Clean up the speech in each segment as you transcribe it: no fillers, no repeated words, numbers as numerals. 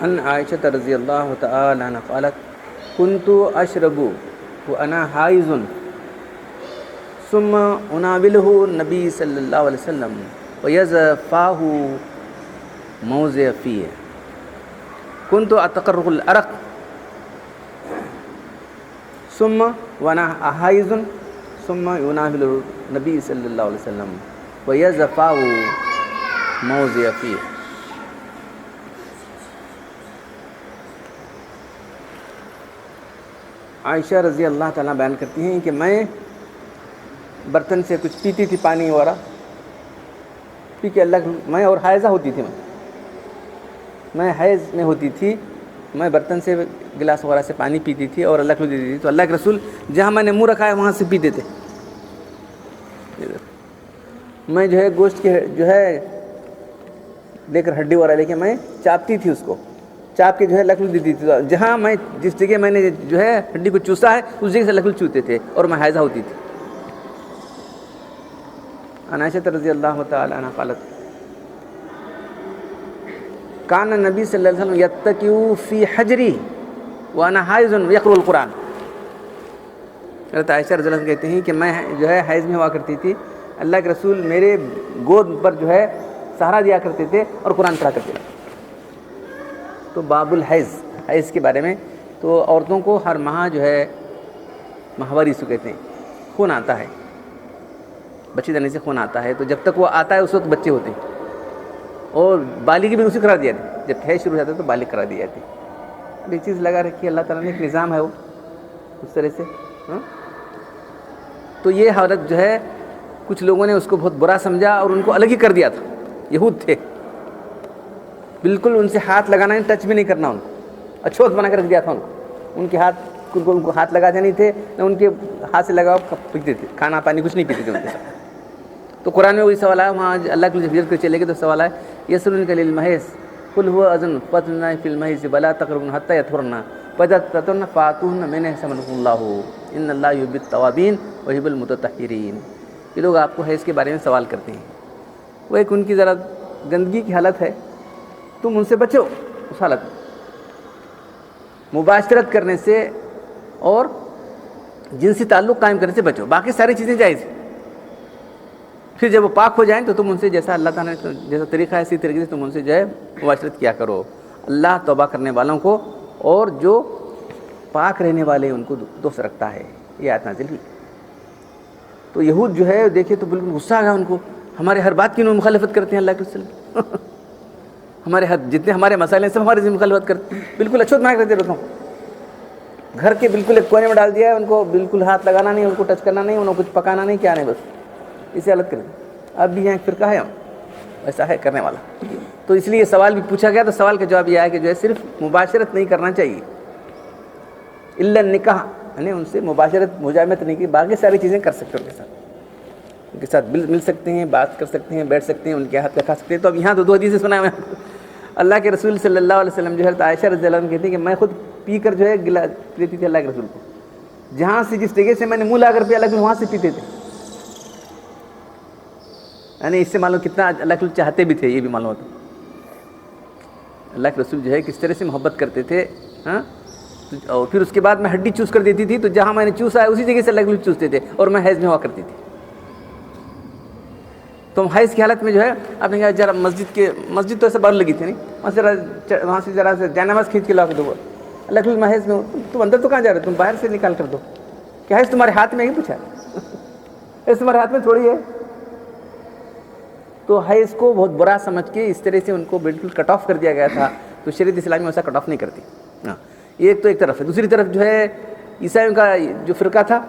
عن عائشة رضي الله تعالى عنها قالت كنت أشرب وأنا حائض ثم أناوله النبي صلى الله عليه وسلم ويضع فاه موضع فيه كنت أتقرق العرق ثم وأنا حائض ثم يناوله النبي صلى الله عليه وسلم ويضع فاه موضع فيه. عائشہ رضی اللہ تعالیٰ بیان کرتی ہیں کہ میں برتن سے کچھ پیتی تھی پانی وغیرہ پی کے اللہ میں اور حائضہ ہوتی تھی میں حیض میں ہوتی تھی میں برتن سے گلاس وغیرہ سے پانی پیتی تھی اور اللہ کو دیتی تھی تو اللہ کے رسول جہاں میں نے منہ رکھا ہے وہاں سے پیتے تھے. میں جو ہے گوشت کے جو ہے لے کر ہڈی وغیرہ لے کے میں چاپتی تھی اس کو چاپ کے جو ہے لکڑ دیتی تھی جہاں میں جس جگہ میں نے جو ہے ہڈی کو چوسا ہے اس جگہ سے لکڑ چوتے تھے اور میں حائضہ ہوتی تھی. عائشہ رضی اللہ تعالی عنہ قالت کان نبی صلی اللہ علیہ وسلم یتکئ فی حجری وانا حائض یقرأ القرآن. حضرت عائشہ رضی اللہ عنہ کہتے ہیں کہ میں جو ہے حیض میں ہوا کرتی تھی اللہ کے رسول میرے گود پر جو ہے سہارا دیا کرتے تھے اور قرآن پڑھا کرتے تھے. تو باب الحیض کے بارے میں تو عورتوں کو ہر ماہ جو ہے ماہواری سے کہتے ہیں خون آتا ہے بچے جانے سے خون آتا ہے تو جب تک وہ آتا ہے اس وقت بچے ہوتے ہیں اور بالغ بھی اسی قرار دیا جاتی جب حیض شروع ہو جاتا ہے تو بالغ قرار دی جاتی ہے. ایک چیز لگا رکھی ہے اللہ تعالیٰ نے ایک نظام ہے وہ اس طرح سے تو یہ حالت جو ہے کچھ لوگوں نے اس کو بہت برا سمجھا اور ان کو الگ ہی کر دیا تھا. یہود تھے بالکل ان سے ہاتھ لگانا نہیں ٹچ بھی نہیں کرنا ان کو اچھوت بنا کر رکھ دیا تھا ان کے ان کو ہاتھ لگاتے نہیں تھے نہ ان کے ہاتھ سے لگاؤ پیتے تھے کھانا پانی کچھ نہیں پیتے تھے ان کے ساتھ. تو قرآن میں وہی سوال ہے وہاں اللہ کے لیے کر چلے گئے تو سوال ہے یسألونک عن المحیض قل هو اذن فاعتزلوا فی المحیض ولا تقربوهن حتی یطهرن فاذا تطهرن فاتوهن من حيث امركم الله ان اللہ يحب التوابین ويحب المتطہرین. یہ لوگ آپ کو حیض کے بارے میں سوال کرتے ہیں وہ ایک ان کی ذرا گندگی کی حالت ہے تم ان سے بچو اس حالت میں مباشرت کرنے سے اور جنسی تعلق قائم کرنے سے بچو باقی ساری چیزیں جائز ہیں. پھر جب وہ پاک ہو جائیں تو تم ان سے جیسا اللہ تعالیٰ نے جیسا طریقہ ہے اسی طریقے سے تم ان سے جو ہے مباشرت کیا کرو. اللہ توبہ کرنے والوں کو اور جو پاک رہنے والے ان کو دوست رکھتا ہے. یہ آیت نازل ہوئی. تو یہود جو ہے دیکھے تو بالکل غصہ آ گیا ان کو ہمارے ہر بات کی انہوں مخالفت کرتے ہیں اللہ کے رسول ہمارے جتنے ہمارے مسائل ہیں سب ہمارے مخالفت کرتے ہیں بالکل اچھوت بنا کرتے رہتا ہوں گھر کے بالکل ایک کونے میں ڈال دیا ہے ان کو بالکل ہاتھ لگانا نہیں ان کو ٹچ کرنا نہیں انہوں کو کچھ پکانا نہیں کیا نہیں بس اسے الگ کریں. اب بھی یہاں ایک فرقہ ہے ایسا ہے کرنے والا. تو اس لیے یہ سوال بھی پوچھا گیا تو سوال کا جواب یہ آیا کہ جو ہے صرف مباشرت نہیں کرنا چاہیے الا نکاح یعنی ان سے مباشرت مجامعت نہیں کی باقی ساری چیزیں کر سکتے ان کے ساتھ مل سکتے ہیں بات کر سکتے ہیں بیٹھ سکتے ہیں ان کے ہاتھ کھا سکتے ہیں. تو اب یہاں تو دو حدیثیں سنا ہے اللہ کے رسول صلی اللہ علیہ وسلم جو ہے عائشہ رضی اللہ عنہ کہتی ہے کہ میں خود پی کر جو ہے گلا دیتی تھی اللہ کے رسول کو جہاں سے جس جگہ سے میں نے منہ لا کر پیا اللہ کے وہاں سے پیتے تھے. یعنی اس سے معلوم کتنا اللہ کے رسول چاہتے بھی تھے یہ بھی معلوم ہوتا اللہ کے رسول جو ہے کس طرح سے محبت کرتے تھے. اور پھر اس کے بعد میں ہڈی چوس کر دیتی تھی تو جہاں میں نے چوسا ہے اسی جگہ سے اللہ کے رسول چوستے تھے اور میں حیض میں ہوا کرتی تھی. تو حیض کی حالت میں جو ہے آپ نے کہا ذرا مسجد تو ایسے باہر لگی تھی نہیں وہاں سے ذرا سے جانماز کھینچ کے لا کے دو اللہ کے رسول میں حیض میں ہوں تم اندر تو کہاں جا رہے تم باہر سے نکال کر دو کہ حیض تمہارے ہاتھ میں ہی پوچھا حیض تمہارے ہاتھ میں تھوڑی ہے. تو حیض کو بہت برا سمجھ کے اس طرح سے ان کو بالکل کٹ آف کر دیا گیا تھا. تو شریعت اسلامی ویسا کٹ آف نہیں کرتی. یہ تو ایک طرف ہے. دوسری طرف جو ہے عیسائیوں کا جو فرقہ تھا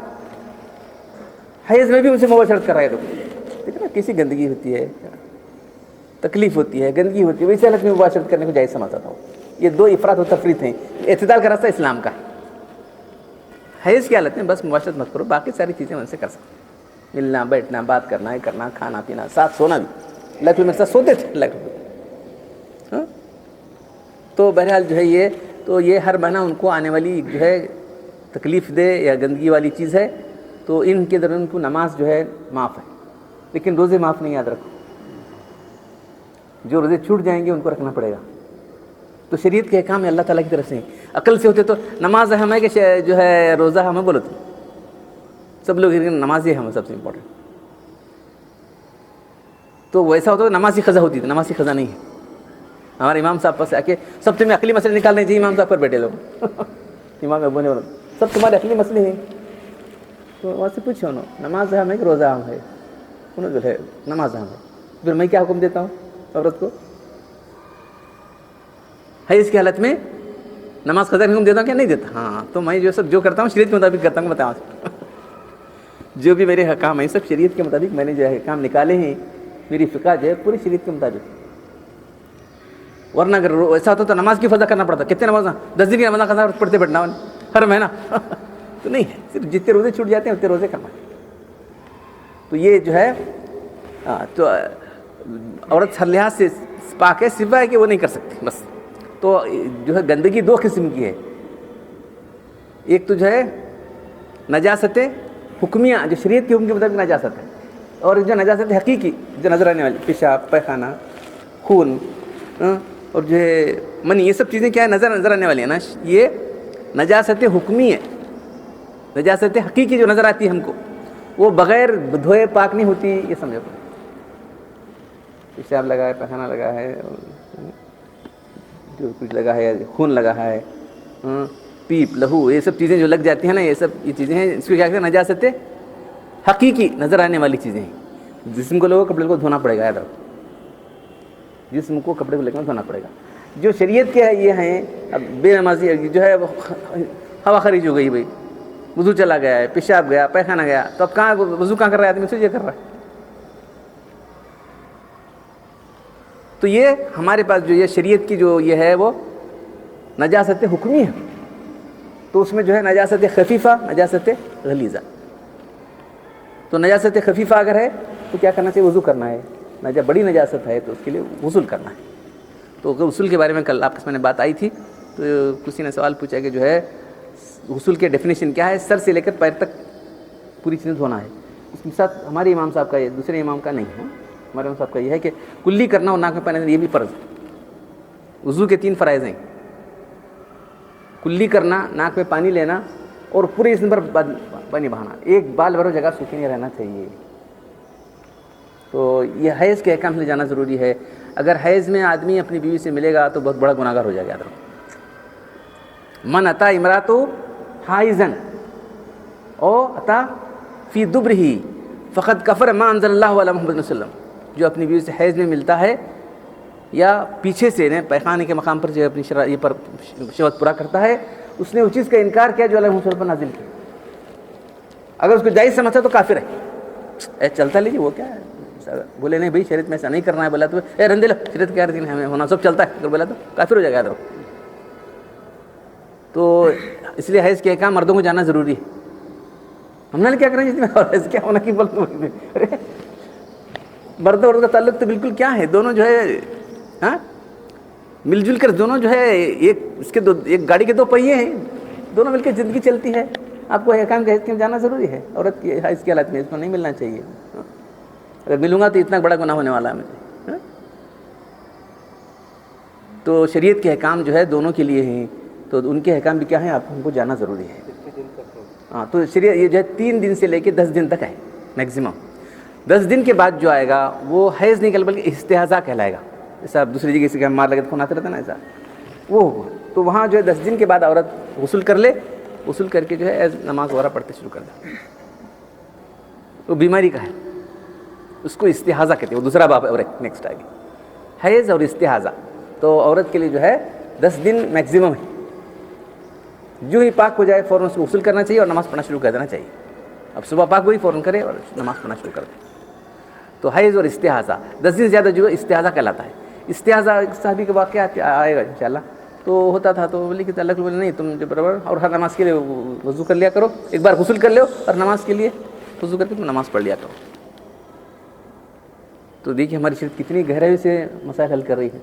حیض میں بھی ان سے مباشرت کر رہے تھے. ٹھیک ہے نا کسی گندگی ہوتی ہے تکلیف ہوتی ہے گندگی ہوتی ہے ویسے حالت میں مباشرت کرنے کو جائز سمجھتا تھا. یہ دو افراط و تفریط ہیں. اعتدال کا راستہ اسلام کا ہے. حیض کی حالت میں بس مباشرت مت کرو باقی ساری چیزیں ان سے کر سکتے ملنا بیٹھنا بات کرنا یہ کرنا کھانا پینا ساتھ سونا بھی اللہ کے میرے ساتھ سوتے تھے اللہ کے. تو بہرحال جو ہے یہ ہر مہینہ ان کو آنے والی جو ہے تکلیف دہ یا گندگی والی چیز ہے. تو ان کے دوران ان کو نماز جو ہے معاف ہے لیکن روزے معاف نہیں. یاد رکھو جو روزے چھوٹ جائیں گے ان کو رکھنا پڑے گا تو شریعت کے احکام اللہ تعالیٰ کی طرف سے ہیں. عقل سے ہوتے تو نماز اہم ہے کہ جو ہے روزہ ہمیں بولو تو سب لوگ نماز ہی ہمیں سب سے امپورٹنٹ. تو ویسا ہوتا تو نماز کی قضا ہوتی تھی, نماز کی قضا نہیں ہے. ہمارے امام صاحب پاس آ کے سب تمہیں عقلی مسئلے نکالنے چاہیے, امام صاحب پر بیٹھے لوگ امام ابو نے بولا سب تمہارے عقلی مسئلے ہیں. تو وہاں سے پوچھو نماز اہم ہے کہ روزہ اہم ہے؟ انہوں نے جو ہے نماز اہم ہے. پھر میں کیا حکم دیتا ہوں عورت کو؟ ہے اس کی حالت میں نماز قضا حکم دیتا ہوں کیا نہیں دیتا؟ ہاں, تو میں جو سب جو کرتا ہوں شریعت کے مطابق کرتا ہوں. بتاؤ جو بھی میرے حکام ہیں سب شریعت کے مطابق میں نے جو ہے حکام نکالے ہیں. میری فقہ جو ہے پوری شریعت کے مطابق. ورنہ اگر ایسا ہوتا تو نماز کی فضا کرنا پڑتا. کتنے نماز 10 دن کی نماز قضا پڑھتے بیٹھنا ہر مہینہ تو نہیں ہے. صرف جتنے روزے چھوٹ جاتے ہیں اتنے روزے کرنا. تو یہ جو ہے تو عورت ہر لحاظ سے پاک ہے, سوائے کہ وہ نہیں کر سکتی بس. تو جو ہے گندگی 2 قسم کی ہے. ایک تو جو ہے نجاست حکمیہ جو شریعت کے حکم کے مطابق نجاست ہے, اور جو نجاست حقیقی جو نظر آنے والی پیشاب پیخانہ خون اور جو ہے منی, یہ سب چیزیں کیا ہے نظر آنے والی ہیں نا. یہ نجاست حکمی ہے. نجاست حقیقی جو نظر آتی ہے ہم کو وہ بغیر دھوئے پاک نہیں ہوتی. یہ سمجھو پیشاب لگا ہے, پیخانہ لگا ہے, جو کچھ لگا ہے, خون لگا ہے, پیپ لہو, یہ سب چیزیں جو لگ جاتی ہیں نا, یہ چیزیں ہیں اس کو کیا کہتے ہیں نجاست حقیقی نظر آنے والی چیزیں ہیں. جسم کو لوگوں کپڑے کو دھونا پڑے گا, یاد رکھو جسم کو کپڑے کو لے کر دھونا پڑے گا. جو شریعت کے ہے یہ ہیں اب بے نمازی جو ہے ہوا خریج ہو گئی, بھائی وضو چلا گیا ہے, پیشاب گیا, پیخانہ گیا, تو اب کہاں وضو کہاں کر رہا ہے آدمی؟ سجدہ کر رہا ہے. تو یہ ہمارے پاس جو یہ شریعت کی جو یہ ہے وہ نجاست حکمی ہے. تو اس میں جو ہے نجاست خفیفہ نجاست غلیظہ. تو نجاست خفیفہ اگر ہے تو کیا کرنا چاہیے؟ وضو کرنا ہے. جب بڑی نجاست ہے تو اس کے لیے غسل کرنا ہے. تو غسل کے بارے میں کل آپ کے سامنے بات آئی تھی, تو کسی نے سوال پوچھا کہ جو ہے غسل کے ڈیفینیشن کیا ہے؟ سر سے لے کر پیر تک پوری چیزیں دھونا ہے. اس کے ساتھ ہمارے امام صاحب کا, یہ دوسرے امام کا نہیں ہے, ہمارے امام صاحب کا یہ ہے کہ کلی کرنا اور ناک میں پانی, یہ بھی فرض ہے. وضو کے 3 فرائض ہیں: کلی کرنا, ناک میں پانی لینا, اور پورے جسم پر پانی بہانا. ایک بال بھر جگہ سوکھی نہیں رہنا چاہیے. تو یہ حیض کے احکام سے جانا ضروری ہے. اگر حیض میں آدمی اپنی بیوی سے ملے گا تو بہت بڑا گناہ گار ہو جائے گا. من اتا امراتو حائزن او اتا فی دبرہ فقد کفر ما انزل اللہ علی محمد صلی اللہ علیہ وسلم. جو اپنی بیوی سے حیض میں ملتا ہے یا پیچھے سے پیخانے کے مقام پر جو اپنی یہ پر شہوت پورا کرتا ہے, اس نے اس چیز کا انکار کیا جو اللہ محمد صلی اللہ علیہ وسلم پر نازل کی. اگر اس کو جائز سمجھتا تو کافر ہے. چلتا لیجیے, وہ کیا ہے, بولے نہیں بھائی شریعت میں ایسا نہیں کرنا ہے, بولا تو رندے لو شریعت کیا رہتی ہے ہمیں ہونا سب چلتا ہے, اگر بولا تو کافر ہو جائے گا. تو اس لیے حیض کے احکام مردوں کو جاننا ضروری ہے. ہم نے کیا کرنا ہے, حیض کیا ہونا کی بولتے, مرد اور عورت کا تعلق تو بالکل کیا ہے, دونوں جو ہے مل جل کر, دونوں جو ہے ایک گاڑی کے 2 پہیے ہیں, دونوں مل کے زندگی چلتی ہے. آپ کو احکام کے حیض کے جاننا ضروری ہے. عورت کی حیض کی حالت میں اس کو نہیں ملنا چاہیے. اگر ملوں گا تو اتنا بڑا گناہ ہونے والا ہے مجھے. تو شریعت کے احکام جو ہے دونوں کے لیے ہیں, تو ان کے احکام بھی کیا ہیں, آپ کو ہم کو جاننا ضروری ہے. ہاں, تو شریعت یہ جو ہے 3 دن سے لے کے 10 دن تک ہے میکسیمم. 10 دن کے بعد جو آئے گا وہ حیض نہیں بلکہ استحاضہ کہلائے گا. جیسا دوسری جگہ سے مار لگے تو خون آتے رہتا نا, ایسا وہ. تو وہاں جو ہے 10 دن کے بعد عورت غسل کر لے, غسل کر کے جو ہے نماز وغیرہ پڑھتے شروع کر دے. وہ بیماری کا ہے, اس کو استحاضہ کہتے ہیں. وہ دوسرا باب ہے اور نیکسٹ آئے گی, حیض اور استحاضہ. تو عورت کے لیے جو ہے 10 دن میکسیمم ہے. جو ہی پاک ہو جائے فوراً اس کو غسل کرنا چاہیے اور نماز پڑھنا شروع کر دینا چاہیے. اب صبح پاک ہوئی فوراً کرے اور نماز پڑھنا شروع کر دے. تو حیض اور استحاضہ 10 دن زیادہ جو ہے استحاضہ کہلاتا ہے. استحاضہ صحابی کے واقعہ آئے گا انشاءاللہ. تو ہوتا تھا تو بولے کہ اللہ کے بولے نہیں, تم جو برابر اور ہر نماز کے لیے وضو کر لیا کرو, ایک بار غسل کر لو اور نماز کے لیے وضو کر کے تم نماز پڑھ لیا کرو. تو دیکھیے ہماری شریعت کتنی گہرائی سے مسائل حل کر رہی ہے.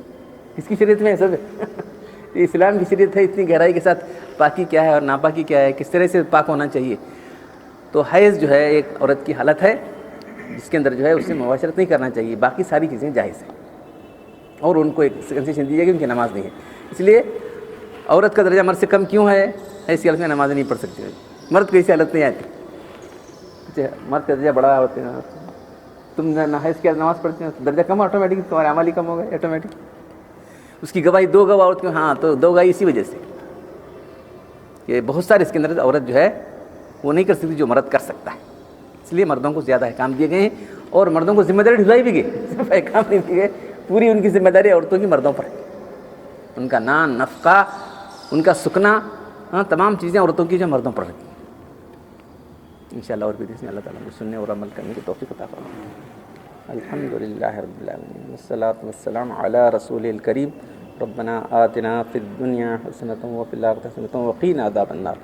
کس کی شریعت میں سب اسلام کی شریعت ہے, اتنی گہرائی کے ساتھ پاکی کیا ہے اور ناپاکی کیا ہے, کس طرح سے پاک ہونا چاہیے. تو حیض جو ہے ایک عورت کی حالت ہے جس کے اندر جو ہے اس سے مباشرت نہیں کرنا چاہیے. باقی ساری چیزیں جائز ہیں اور ان کو ایک کنسیشن دی جائے گی, ان کی نماز نہیں ہے. اس لیے عورت کا درجہ مرد سے کم کیوں ہے؟ ایسی حالت میں نماز نہیں پڑھ سکتی، مرد کو ایسی حالت نہیں آتی، مرد کا درجہ بڑا ہوتا ہے، تم نہ حیض کی نماز پڑھتے ہو درجہ کم آٹومیٹک، تمہارے عمل ہی کم ہو گئے آٹومیٹک۔ اس کی گواہی 2 گواہ عورت کی، ہاں تو 2 گواہی اسی وجہ سے کہ بہت سارے اس کے اندر عورت جو ہے وہ نہیں کر سکتی جو مرد کر سکتا ہے، اس لیے مردوں کو زیادہ احکام دیے گئے ہیں، اور مردوں کو ذمہ داری ڈھلائی بھی گئی، صرف احکام نہیں دیے گئے، پوری ان کی ذمہ داری عورتوں کی مردوں پر ہے، ان کا نان نفقہ، ان کا سکنا، تمام چیزیں عورتوں کی جو مردوں پر رہتی ہیں۔ انشاءاللہ اور بھی دیکھیں، اللہ تعالیٰ کو سننے اور عمل کرنے کی توفیق عطا فرمائے۔ الحمدللہ رب العالمین والصلاۃ والسلام علی رسول الکریم، ربنا آتنا فی الدنیا حسنۃ وفی الآخرۃ حسنۃ وقنا عذاب النار،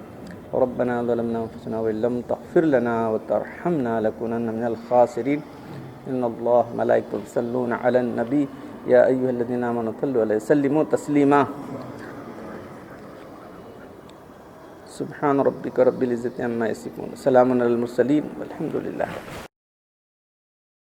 ربنا ظلمنا انفسنا وان لم تغفر لنا وترحمنا لنكونن من الخاسرین۔ ان اللہ ملائکۃ یصلون علی النبی یا ایھا الذین آمنوا صلوا علیہ وسلموا تسلیما۔ سبحان ربک رب العزۃ عما یصفون، سلام علی المرسلین والحمد للہ۔